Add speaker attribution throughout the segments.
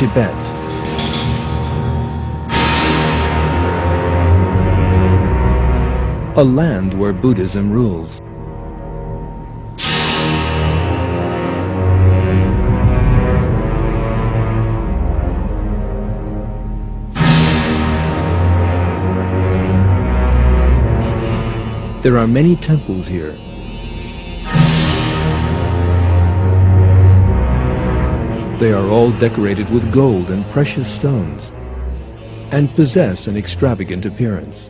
Speaker 1: Tibet. A land where Buddhism rules. There are many temples here. They are all decorated with gold and precious stones, and possess an extravagant appearance.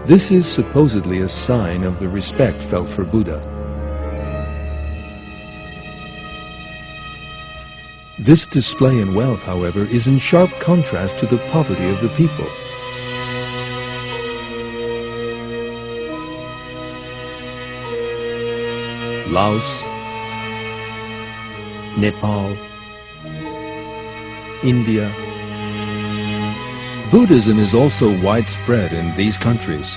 Speaker 1: This is supposedly a sign of the respect felt for Buddha. This display in wealth, however, is in sharp contrast to the poverty of the people. Laos, Nepal, India. Buddhism is also widespread in these countries,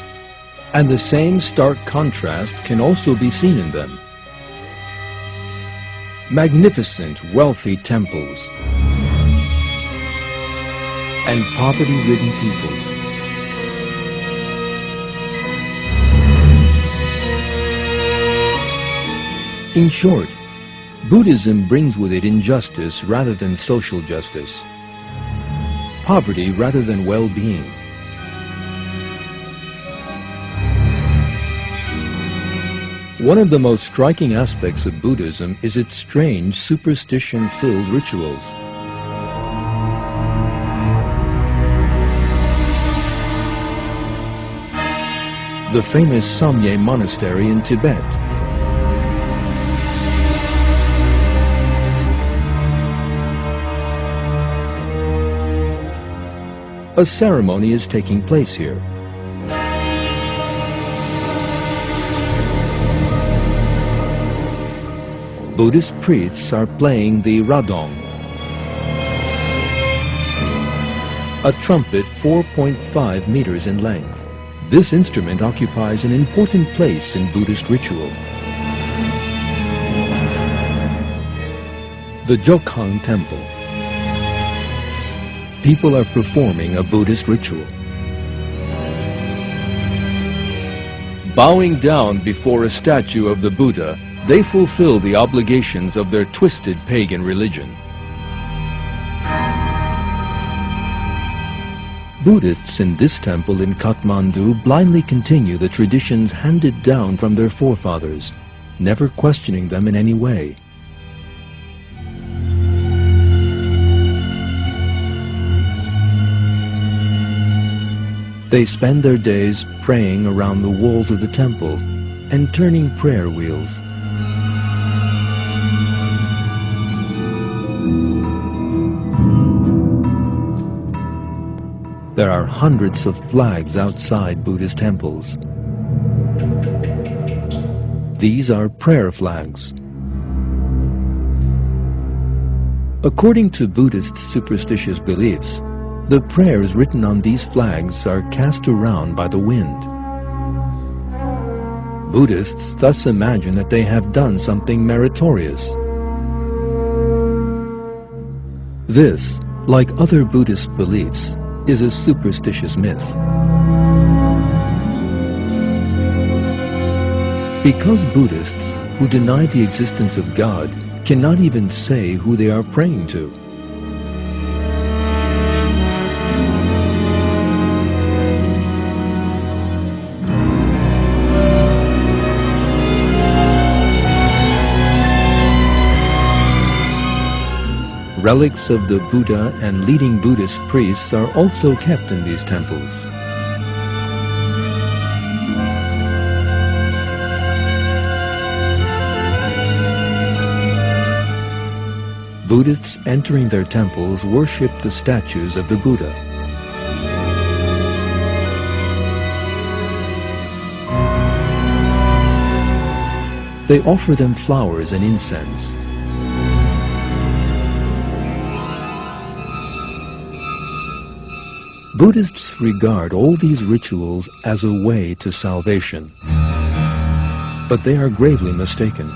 Speaker 1: and the same stark contrast can also be seen in them. Magnificent, wealthy temples and poverty-ridden peoples. In short, Buddhism brings with it injustice rather than social justice, poverty rather than well-being. One of the most striking aspects of Buddhism is its strange, superstition-filled rituals. The famous Samye Monastery in Tibet. A ceremony is taking place here. Buddhist priests are playing the radong, a trumpet 4.5 meters in length. This instrument occupies an important place in Buddhist ritual. The Jokhang Temple. People are performing a Buddhist ritual. Bowing down before a statue of the Buddha, they fulfill the obligations of their twisted pagan religion. Buddhists in this temple in Kathmandu blindly continue the traditions handed down from their forefathers, never questioning them in any way. They spend their days praying around the walls of the temple and turning prayer wheels. There are hundreds of flags outside Buddhist temples. These are prayer flags. According to Buddhist superstitious beliefs, the prayers written on these flags are cast around by the wind. Buddhists thus imagine that they have done something meritorious. This, like other Buddhist beliefs, is a superstitious myth. Because Buddhists who deny the existence of God cannot even say who they are praying to. Relics of the Buddha and leading Buddhist priests are also kept in these temples. Buddhists entering their temples worship the statues of the Buddha. They offer them flowers and incense. Buddhists regard all these rituals as a way to salvation, but they are gravely mistaken.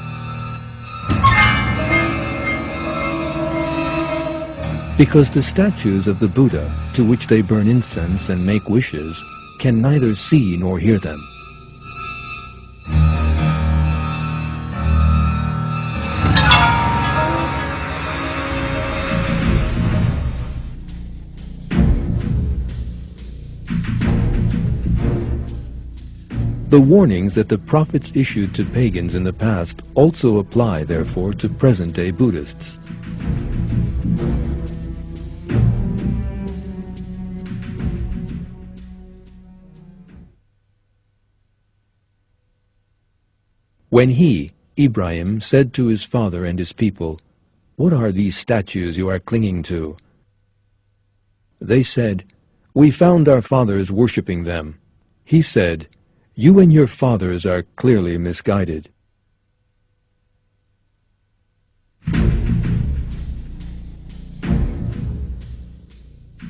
Speaker 1: Because the statues of the Buddha, to which they burn incense and make wishes, can neither see nor hear them. The warnings that the prophets issued to pagans in the past also apply, therefore, to present-day Buddhists. When he, Ibrahim, said to his father and his people, "What are these statues you are clinging to?" They said, "We found our fathers worshipping them." He said, "You and your fathers are clearly misguided."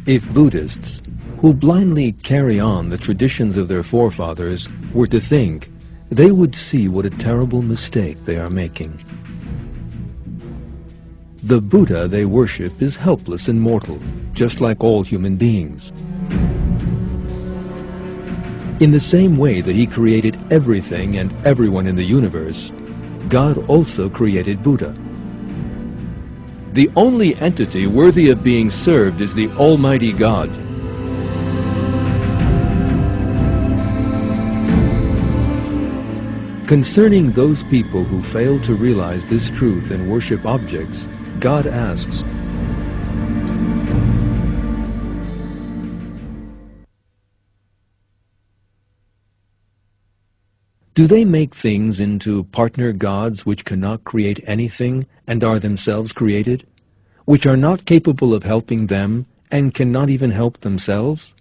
Speaker 1: If Buddhists, who blindly carry on the traditions of their forefathers, were to think, they would see what a terrible mistake they are making. The Buddha they worship is helpless and mortal, just like all human beings. In the same way that he created everything and everyone in the universe, God also created Buddha. The only entity worthy of being served is the Almighty God. Concerning those people who fail to realize this truth and worship objects, God asks, do they make things into partner gods which cannot create anything and are themselves created, which are not capable of helping them and cannot even help themselves?